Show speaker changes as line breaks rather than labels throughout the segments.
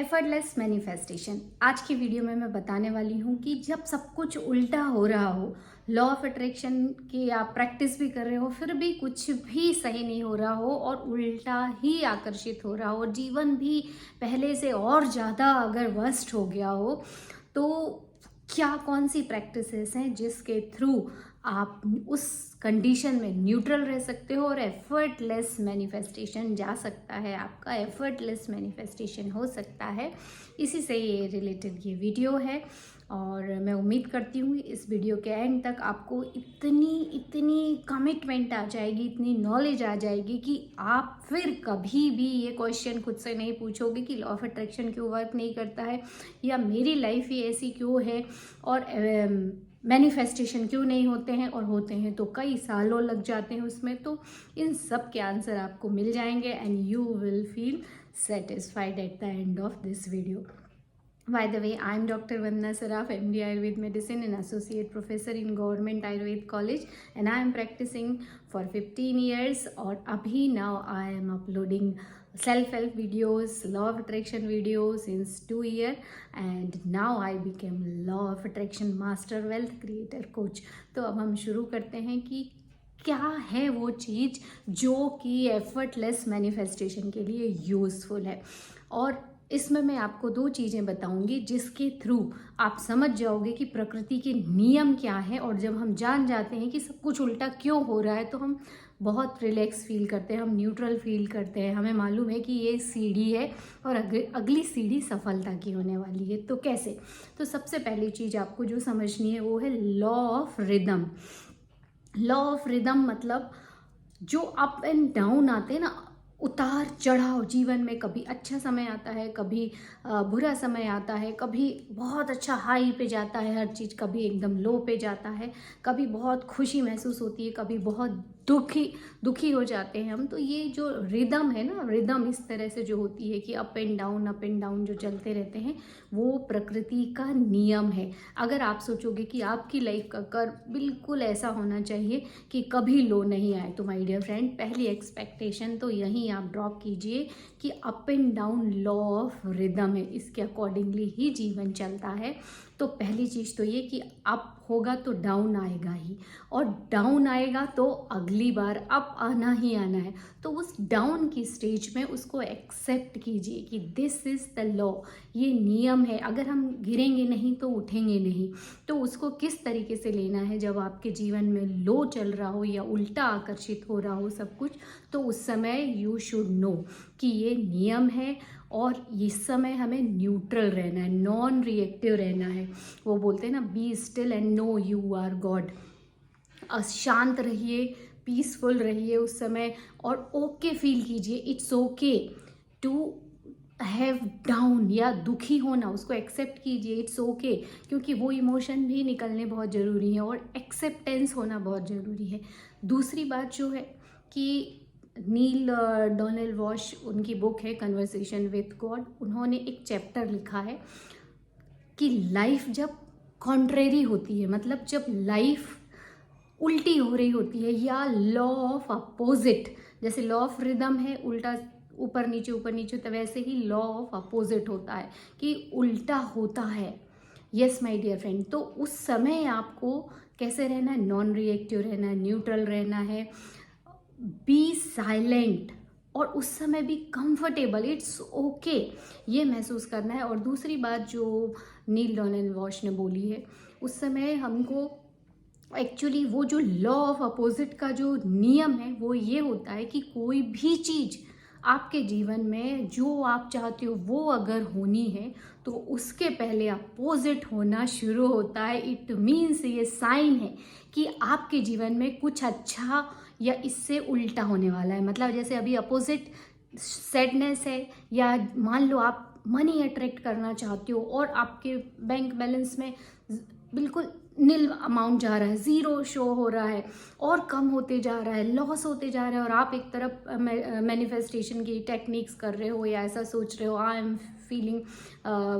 Effortless manifestation. आज की video में मैं बताने वाली हूँ कि जब सब कुछ उल्टा हो रहा हो, लॉ ऑफ अट्रैक्शन की आप प्रैक्टिस भी कर रहे हो, फिर भी कुछ भी सही नहीं हो रहा हो और उल्टा ही आकर्षित हो रहा हो, जीवन भी पहले से और ज़्यादा अगर वर्स्ट हो गया हो, तो क्या कौन सी प्रैक्टिसेस हैं जिसके थ्रू आप उस कंडीशन में न्यूट्रल रह सकते हो और एफर्टलेस मैनिफेस्टेशन जा सकता है, आपका एफर्टलेस मैनिफेस्टेशन हो सकता है। इसी से ये रिलेटेड ये वीडियो है और मैं उम्मीद करती हूँ इस वीडियो के एंड तक आपको इतनी इतनी कमिटमेंट आ जाएगी, इतनी नॉलेज आ जाएगी कि आप फिर कभी भी ये क्वेश्चन खुद से नहीं पूछोगे कि लॉ ऑफ अट्रैक्शन क्यों वर्क नहीं करता है या मेरी लाइफ ही ऐसी क्यों है और मैनिफेस्टेशन क्यों नहीं होते हैं, और होते हैं तो कई सालों लग जाते हैं उसमें। तो इन सब के आंसर आपको मिल जाएंगे and you will feel satisfied at the end of this video. By the way, I am Dr. Vandana Saraf, MD Ayurved Medicine and Associate Professor in Government Ayurved College, and I am practicing for 15 years. और अभी now I am uploading self-help videos, law of attraction videos since 2 years, and now I became law of attraction master, wealth creator coach. तो अब हम शुरू करते हैं कि क्या है वो चीज़ जो कि एफर्टलेस मैनिफेस्टेशन के लिए यूज़फुल है। और इसमें मैं आपको दो चीज़ें बताऊंगी जिसके थ्रू आप समझ जाओगे कि प्रकृति के नियम क्या है, और जब हम जान जाते हैं कि सब कुछ उल्टा क्यों हो रहा है तो हम बहुत रिलैक्स फील करते हैं, हम न्यूट्रल फील करते हैं, हमें मालूम है कि ये सीढ़ी है और अगली सीढ़ी सफलता की होने वाली है। तो कैसे? तो सबसे पहली चीज़ आपको जो समझनी है वो है law of rhythm. Law of rhythm मतलब जो अप एंड डाउन आते हैं ना, उतार चढ़ाव जीवन में, कभी अच्छा समय आता है, कभी बुरा समय आता है, कभी बहुत अच्छा हाई पे जाता है हर चीज़, कभी एकदम लो पे जाता है, कभी बहुत खुशी महसूस होती है, कभी बहुत दुखी हो जाते हैं हम। तो ये जो रिदम है ना, रिदम इस तरह से जो होती है कि अप एंड डाउन जो चलते रहते हैं, वो प्रकृति का नियम है। अगर आप सोचोगे कि आपकी लाइफ का कर्व बिल्कुल ऐसा होना चाहिए कि कभी लो नहीं आए, तो माय डियर फ्रेंड, पहली एक्सपेक्टेशन तो यहीं आप ड्रॉप कीजिए कि up and down law of rhythm है, इसके अकॉर्डिंगली ही जीवन चलता है। तो पहली चीज़ तो ये कि अप होगा तो डाउन आएगा ही, और डाउन आएगा तो अगली बार अप आना ही आना है। तो उस डाउन की स्टेज में उसको एक्सेप्ट कीजिए कि दिस इज़ द लॉ, ये नियम है। अगर हम गिरेंगे नहीं तो उठेंगे नहीं। तो उसको किस तरीके से लेना है, जब आपके जीवन में लो चल रहा हो या उल्टा आकर्षित हो रहा हो सब कुछ, तो उस समय यू शुड नो कि ये नियम है और इस समय हमें न्यूट्रल रहना है, नॉन रिएक्टिव रहना है। वो बोलते हैं ना, be still and know you are God. शांत रहिए, पीसफुल रहिए उस समय, और ओके फील कीजिए। It's okay to have down या दुखी होना, उसको एक्सेप्ट कीजिए, इट्स ओके, क्योंकि वो इमोशन भी निकलने बहुत ज़रूरी है और एक्सेप्टेंस होना बहुत ज़रूरी है। दूसरी बात जो है कि नील डोनेल वॉश, उनकी बुक है कन्वर्सेशन विद गॉड, उन्होंने एक चैप्टर लिखा है कि लाइफ जब कॉन्ट्रेरी होती है, मतलब जब लाइफ उल्टी हो रही होती है, या लॉ ऑफ अपोजिट, जैसे लॉ ऑफ रिदम है उल्टा ऊपर नीचे, तो वैसे ही लॉ ऑफ अपोजिट होता है कि उल्टा होता है। यस माय डियर फ्रेंड, तो उस समय आपको कैसे रहना है? नॉन रिएक्टिव रहना है, न्यूट्रल रहना है, बी साइलेंट, और उस समय भी कंफर्टेबल, इट्स ओके, ये महसूस करना है। और दूसरी बात जो नील डोनेल वॉश ने बोली है, उस समय हमको एक्चुअली वो जो लॉ ऑफ अपोजिट का जो नियम है वो ये होता है कि कोई भी चीज़ आपके जीवन में जो आप चाहते हो वो अगर होनी है तो उसके पहले अपोजिट होना शुरू होता है। इट मीन्स, ये साइन है कि आपके जीवन में कुछ अच्छा या इससे उल्टा होने वाला है। मतलब जैसे अभी अपोजिट सैडनेस है, या मान लो आप मनी अट्रैक्ट करना चाहते हो और आपके बैंक बैलेंस में बिल्कुल नील अमाउंट जा रहा है, ज़ीरो शो हो रहा है और कम होते जा रहा है, लॉस होते जा रहा है, और आप एक तरफ मैनिफेस्टेशन की टेक्निक्स कर रहे हो या ऐसा सोच रहे हो आई एम फीलिंग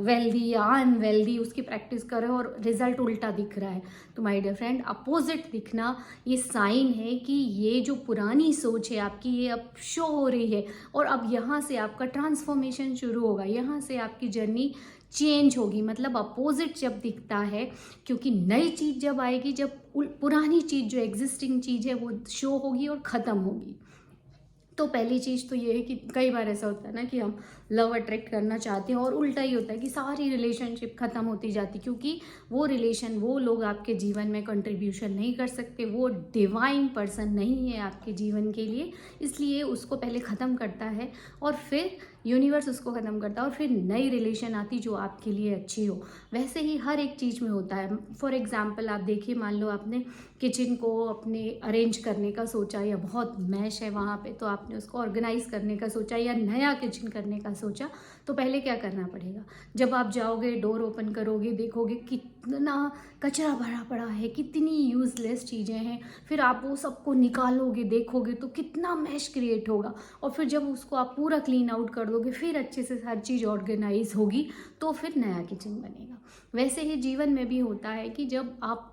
वेल्दी या आई एम वेल्दी, उसकी प्रैक्टिस कर रहे हो और रिजल्ट उल्टा दिख रहा है, तो माय डियर फ्रेंड अपोजिट दिखना ये साइन है कि ये जो पुरानी सोच है आपकी ये अब शो हो रही है और अब यहाँ से आपका ट्रांसफॉर्मेशन शुरू होगा, यहाँ से आपकी जर्नी चेंज होगी। मतलब अपोजिट जब दिखता है, क्योंकि नई चीज़ जब आएगी, जब पुरानी चीज़ जो एग्जिस्टिंग चीज़ है वो शो होगी और ख़त्म होगी। तो पहली चीज़ तो ये है कि कई बार ऐसा होता है ना कि हम लव अट्रैक्ट करना चाहते हैं और उल्टा ही होता है कि सारी रिलेशनशिप ख़त्म होती जाती, क्योंकि वो रिलेशन, वो लोग आपके जीवन में कंट्रीब्यूशन नहीं कर सकते, वो डिवाइन पर्सन नहीं है आपके जीवन के लिए, इसलिए उसको पहले ख़त्म करता है और फिर यूनिवर्स उसको ख़त्म करता है और फिर नई रिलेशन आती जो आपके लिए अच्छी हो। वैसे ही हर एक चीज़ में होता है। फॉर एग्जांपल आप देखिए, मान लो आपने किचन को अपने अरेंज करने का सोचा या बहुत मैश है वहाँ पे, तो आपने उसको ऑर्गेनाइज करने का सोचा या नया किचन करने का सोचा, तो पहले क्या करना पड़ेगा? जब आप जाओगे, डोर ओपन करोगे, देखोगे कितना कचरा भरा पड़ा है, कितनी यूज़लेस चीज़ें हैं, फिर आप वो सबको निकालोगे, देखोगे तो कितना मैश क्रिएट होगा, और फिर जब उसको आप पूरा क्लीन आउट कर दोगे, फिर अच्छे से हर चीज़ ऑर्गेनाइज होगी, तो फिर नया किचन बनेगा। वैसे ही जीवन में भी होता है कि जब आप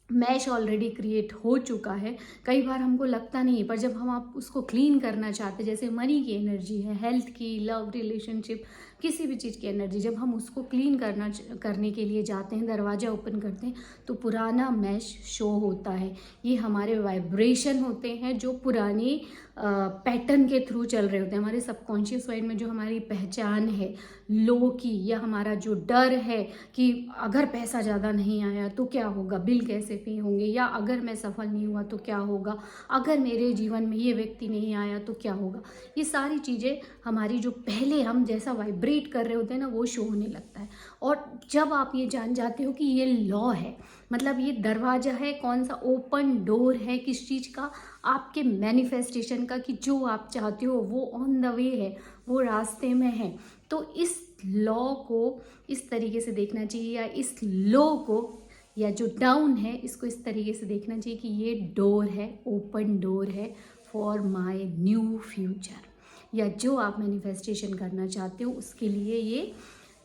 मैश ऑलरेडी क्रिएट हो चुका है, कई बार हमको लगता नहीं है, पर जब हम आप उसको क्लीन करना चाहते हैं, जैसे मनी की एनर्जी है, हेल्थ की, लव, रिलेशनशिप, किसी भी चीज़ की एनर्जी, जब हम उसको क्लीन करने के लिए जाते हैं, दरवाज़ा ओपन करते हैं, तो पुराना मैश शो होता है। ये हमारे वाइब्रेशन होते हैं जो पुराने पैटर्न के थ्रू चल रहे होते हैं। हमारे सबकॉन्शियस माइंड में जो हमारी पहचान है लो की, या हमारा जो डर है कि अगर पैसा ज़्यादा नहीं आया तो क्या होगा, बिल कैसे पे होंगे, या अगर मैं सफल नहीं हुआ तो क्या होगा, अगर मेरे जीवन में ये व्यक्ति नहीं आया तो क्या होगा, ये सारी चीज़ें हमारी जो पहले हम जैसा वाइब्रेट कर रहे होते हैं ना, वो शो होने लगता है। और जब आप ये जान जाते हो कि ये लॉ है, मतलब ये दरवाज़ा है, कौन सा ओपन डोर है, किस चीज़ का, आपके मैनिफेस्टेशन का, कि जो आप चाहते हो वो ऑन द वे है, वो रास्ते में है। तो इस लॉ को इस तरीके से देखना चाहिए, या इस लॉ को, या जो डाउन है, इसको इस तरीके से देखना चाहिए कि ये डोर है, ओपन डोर है फॉर माय न्यू फ्यूचर, या जो आप मैनिफेस्टेशन करना चाहते हो उसके लिए ये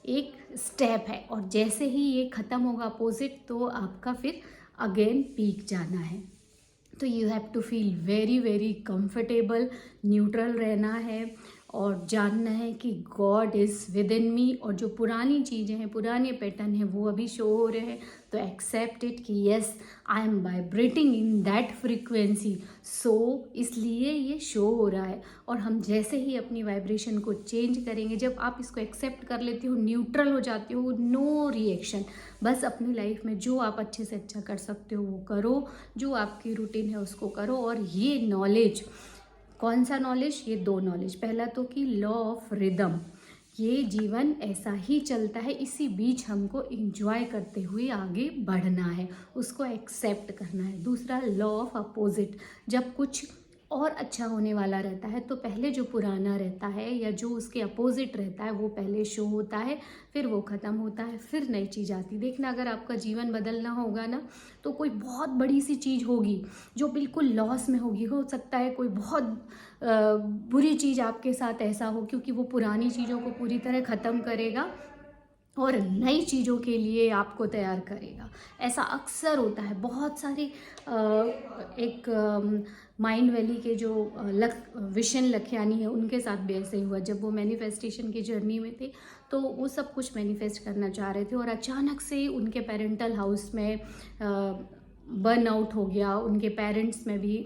एक स्टेप है। और जैसे ही ये ख़त्म होगा अपोजिट, तो आपका फिर अगेन पीक जाना है। तो you have to feel very very comfortable, neutral रहना है और जानना है कि God is within me, और जो पुरानी चीज़ें हैं, पुराने पैटर्न हैं, वो अभी शो हो रहे हैं, तो एक्सेप्ट इट कि yes I am vibrating in that frequency, so इसलिए ये शो हो रहा है। और हम जैसे ही अपनी वाइब्रेशन को चेंज करेंगे, जब आप इसको एक्सेप्ट कर लेते हो, न्यूट्रल हो जाते हो, नो रिएक्शन, बस अपनी लाइफ में जो आप अच्छे से अच्छा कर सकते हो वो करो, जो आपकी रूटीन है उसको करो। और ये नॉलेज, कौन सा नॉलेज? ये दो नॉलेज, पहला तो कि लॉ ऑफ रिदम, ये जीवन ऐसा ही चलता है, इसी बीच हमको एंजॉय करते हुए आगे बढ़ना है, उसको एक्सेप्ट करना है। दूसरा लॉ ऑफ अपोजिट, जब कुछ और अच्छा होने वाला रहता है तो पहले जो पुराना रहता है या जो उसके अपोजिट रहता है वो पहले शो होता है, फिर वो ख़त्म होता है, फिर नई चीज़ आती है। देखना, अगर आपका जीवन बदलना होगा ना, तो कोई बहुत बड़ी सी चीज़ होगी जो बिल्कुल लॉस में होगी, हो सकता है कोई बहुत बुरी चीज़ आपके साथ ऐसा हो, क्योंकि वो पुरानी चीज़ों को पूरी तरह ख़त्म करेगा और नई चीज़ों के लिए आपको तैयार करेगा। ऐसा अक्सर होता है। बहुत सारे एक माइंड वैली के जो विशन लखियानी है, उनके साथ भी ऐसे ही हुआ। जब वो मैनिफेस्टेशन की जर्नी में थे तो वो सब कुछ मैनिफेस्ट करना चाह रहे थे और अचानक से उनके पेरेंटल हाउस में बर्नआउट हो गया, उनके पेरेंट्स में भी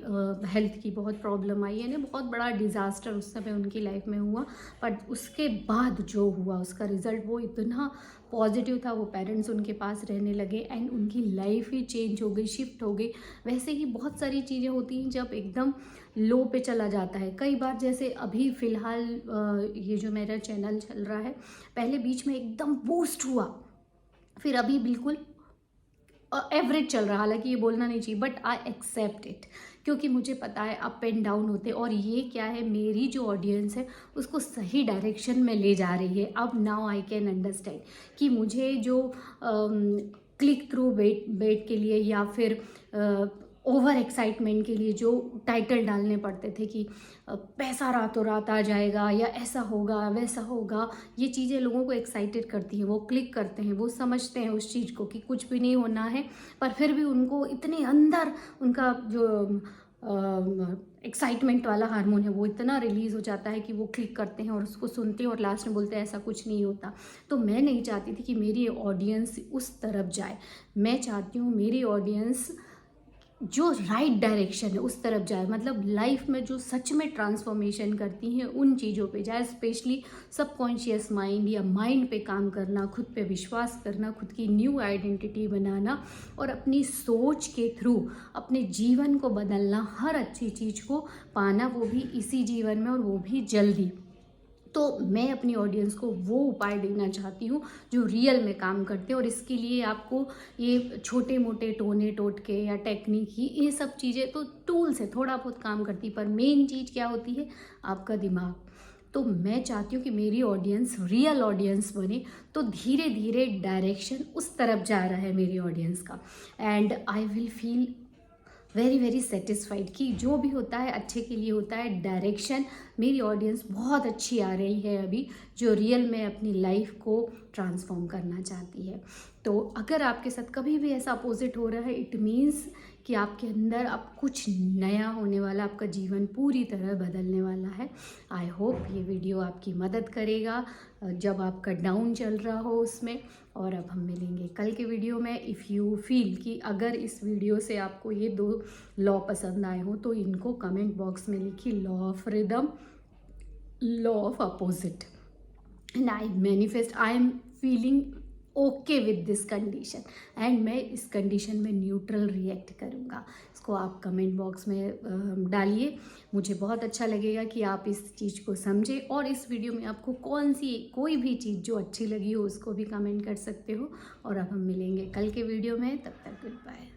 हेल्थ की बहुत प्रॉब्लम आई, यानी बहुत बड़ा डिज़ास्टर उस समय उनकी लाइफ में हुआ। पर उसके बाद जो हुआ उसका रिज़ल्ट वो इतना पॉजिटिव था, वो पेरेंट्स उनके पास रहने लगे एंड उनकी लाइफ ही चेंज हो गई, शिफ्ट हो गई। वैसे ही बहुत सारी चीज़ें होती हैं जब एकदम लो पे चला जाता है। कई बार जैसे अभी फ़िलहाल ये जो मेरा चैनल चल रहा है, पहले बीच में एकदम बूस्ट हुआ, फिर अभी बिल्कुल एवरेज चल रहा। हालांकि ये बोलना नहीं चाहिए, बट आई एक्सेप्ट इट, क्योंकि मुझे पता है अप एंड डाउन होते हैं और ये क्या है, मेरी जो ऑडियंस है उसको सही डायरेक्शन में ले जा रही है। अब नाउ आई कैन अंडरस्टैंड कि मुझे जो क्लिक थ्रू बेट के लिए या फिर ओवर एक्साइटमेंट के लिए जो टाइटल डालने पड़ते थे कि पैसा रातों रात आ जाएगा या ऐसा होगा वैसा होगा, ये चीज़ें लोगों को एक्साइटेड करती हैं, वो क्लिक करते हैं, वो समझते हैं उस चीज़ को कि कुछ भी नहीं होना है, पर फिर भी उनको इतने अंदर उनका जो एक्साइटमेंट वाला हार्मोन है वो इतना रिलीज़ हो जाता है कि वो क्लिक करते हैं और उसको सुनते हैं और लास्ट में बोलते हैं ऐसा कुछ नहीं होता। तो मैं नहीं चाहती थी कि मेरी ऑडियंस उस तरफ जाए, मैं चाहती हूँ मेरी ऑडियंस जो राइट डायरेक्शन है उस तरफ जाए, मतलब लाइफ में जो सच में ट्रांसफॉर्मेशन करती हैं उन चीज़ों पे जाए, स्पेशली सबकॉन्शियस माइंड या माइंड पे काम करना, खुद पे विश्वास करना, खुद की न्यू आइडेंटिटी बनाना और अपनी सोच के थ्रू अपने जीवन को बदलना, हर अच्छी चीज़ को पाना, वो भी इसी जीवन में और वो भी जल्दी। तो मैं अपनी ऑडियंस को वो उपाय देना चाहती हूँ जो रियल में काम करते हैं, और इसके लिए आपको ये छोटे मोटे टोने टोटके या टेक्निक ही, ये सब चीज़ें तो टूल्स है, थोड़ा बहुत काम करती, पर मेन चीज़ क्या होती है, आपका दिमाग। तो मैं चाहती हूँ कि मेरी ऑडियंस रियल ऑडियंस बने, तो धीरे धीरे डायरेक्शन उस तरफ जा रहा है मेरी ऑडियंस का, and I will feel very very satisfied कि जो भी होता है अच्छे के लिए होता है। डायरेक्शन मेरी ऑडियंस बहुत अच्छी आ रही है अभी, जो रियल में अपनी लाइफ को ट्रांसफॉर्म करना चाहती है। तो अगर आपके साथ कभी भी ऐसा अपोजिट हो रहा है, इट मीन्स कि आपके अंदर अब कुछ नया होने वाला, आपका जीवन पूरी तरह बदलने वाला है। आई होप ये वीडियो आपकी मदद करेगा जब आपका डाउन चल रहा हो उसमें। और अब हम मिलेंगे कल के वीडियो में। इफ़ यू फील कि अगर इस वीडियो से आपको ये 2 लॉ पसंद आए हो तो इनको कमेंट बॉक्स में लिखिए, law of rhythm, law of opposite, and I manifest, I am feeling okay with this condition, and मैं इस कंडीशन में न्यूट्रल रिएक्ट करूँगा। इसको आप कमेंट बॉक्स में डालिए, मुझे बहुत अच्छा लगेगा कि आप इस चीज़ को समझें। और इस वीडियो में आपको कौन सी कोई भी चीज़ जो अच्छी लगी हो उसको भी कमेंट कर सकते हो। और अब हम मिलेंगे कल के वीडियो में, तब तक गुड बाय।